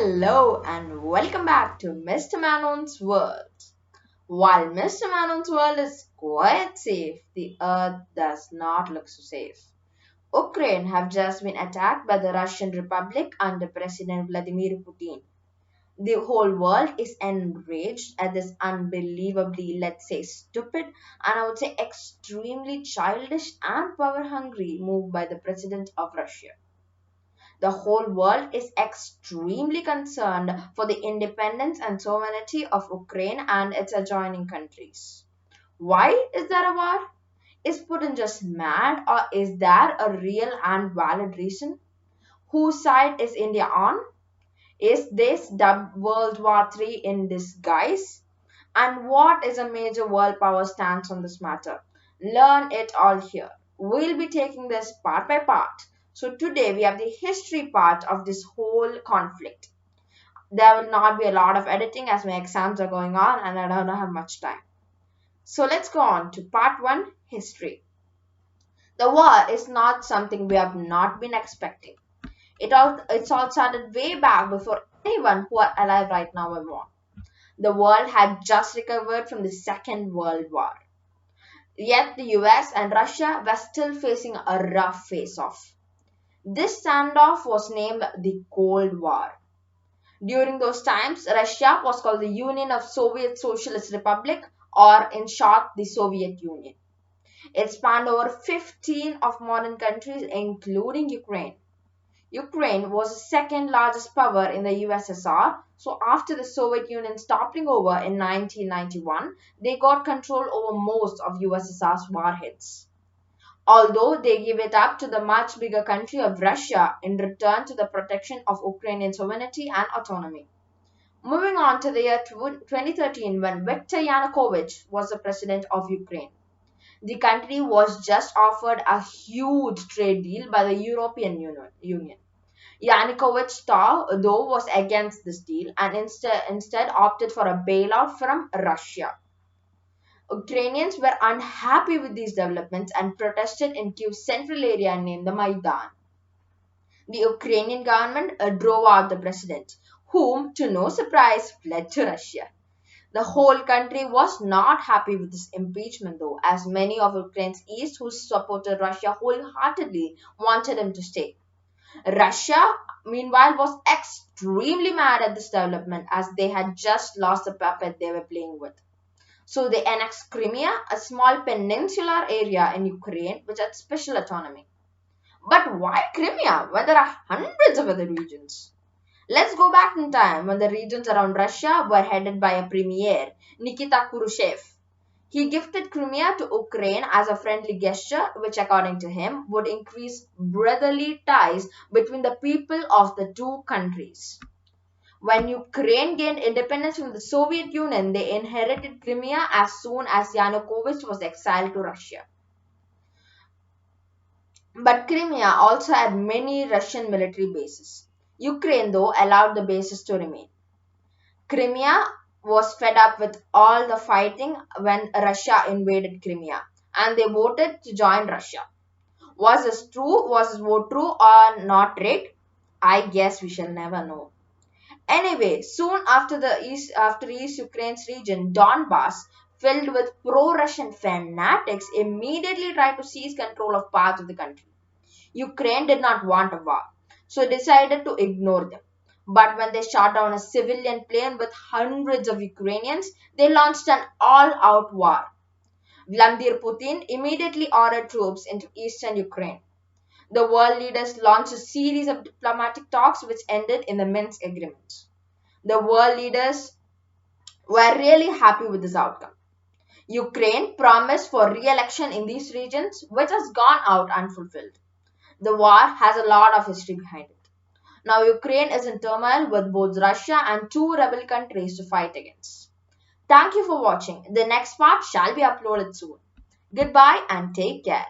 Hello and welcome back to Mr.Menon's World. While Mr. Menon's world is quite safe, the earth does not look so safe. Ukraine have just been attacked by the Russian Republic under President Vladimir Putin. The whole world is enraged at this unbelievably, let's say, stupid and I would say extremely childish and power hungry move by the President of Russia. The whole world is extremely concerned for the independence and sovereignty of Ukraine and its adjoining countries. Why is there a war? Is Putin just mad or is there a real and valid reason? Whose side is India on? Is this World War III in disguise? And what is a major world power stance on this matter? Learn it all here. We'll be taking this part by part. So today we have the history part of this whole conflict. There will not be a lot of editing as my exams are going on and I don't have much time. So let's go on to part 1, history. The war is not something we have not been expecting. It's all started way back before anyone who are alive right now were born. The world had just recovered from the Second World War. Yet the US and Russia were still facing a rough face-off. This standoff was named the Cold War. During those times, Russia was called the Union of Soviet Socialist Republic, or in short, the Soviet Union. It spanned over 15 of modern countries, including Ukraine. Ukraine was the second largest power in the USSR, so after the Soviet Union toppling over in 1991, they got control over most of USSR's warheads. Although they give it up to the much bigger country of Russia in return to the protection of Ukrainian sovereignty and autonomy. Moving on to the year 2013 when Viktor Yanukovych was the president of Ukraine. The country was just offered a huge trade deal by the European Union. Yanukovych, though, was against this deal and instead opted for a bailout from Russia. Ukrainians were unhappy with these developments and protested in Kyiv's central area named the Maidan. The Ukrainian government drove out the president, whom, to no surprise, fled to Russia. The whole country was not happy with this impeachment though, as many of Ukraine's east who supported Russia wholeheartedly wanted him to stay. Russia, meanwhile, was extremely mad at this development as they had just lost the puppet they were playing with. So they annexed Crimea, a small peninsular area in Ukraine which had special autonomy. But why Crimea when there are hundreds of other regions? Let's go back in time when the regions around Russia were headed by a premier, Nikita Khrushchev. He gifted Crimea to Ukraine as a friendly gesture, which according to him would increase brotherly ties between the people of the two countries. When Ukraine gained independence from the Soviet Union, they inherited Crimea as soon as Yanukovych was exiled to Russia. But Crimea also had many Russian military bases. Ukraine, though, allowed the bases to remain. Crimea was fed up with all the fighting when Russia invaded Crimea, and they voted to join Russia. Was this true? Was this vote true or not rigged? I guess we shall never know. Anyway, soon after East Ukraine's region, Donbass, filled with pro-Russian fanatics, immediately tried to seize control of parts of the country. Ukraine did not want a war, so decided to ignore them. But when they shot down a civilian plane with hundreds of Ukrainians, they launched an all-out war. Vladimir Putin immediately ordered troops into eastern Ukraine. The world leaders launched a series of diplomatic talks which ended in the Minsk agreements. The world leaders were really happy with this outcome. Ukraine promised for re-election in these regions, which has gone out unfulfilled. The war has a lot of history behind it. Now Ukraine is in turmoil with both Russia and two rebel countries to fight against. Thank you for watching. The next part shall be uploaded soon. Goodbye and take care.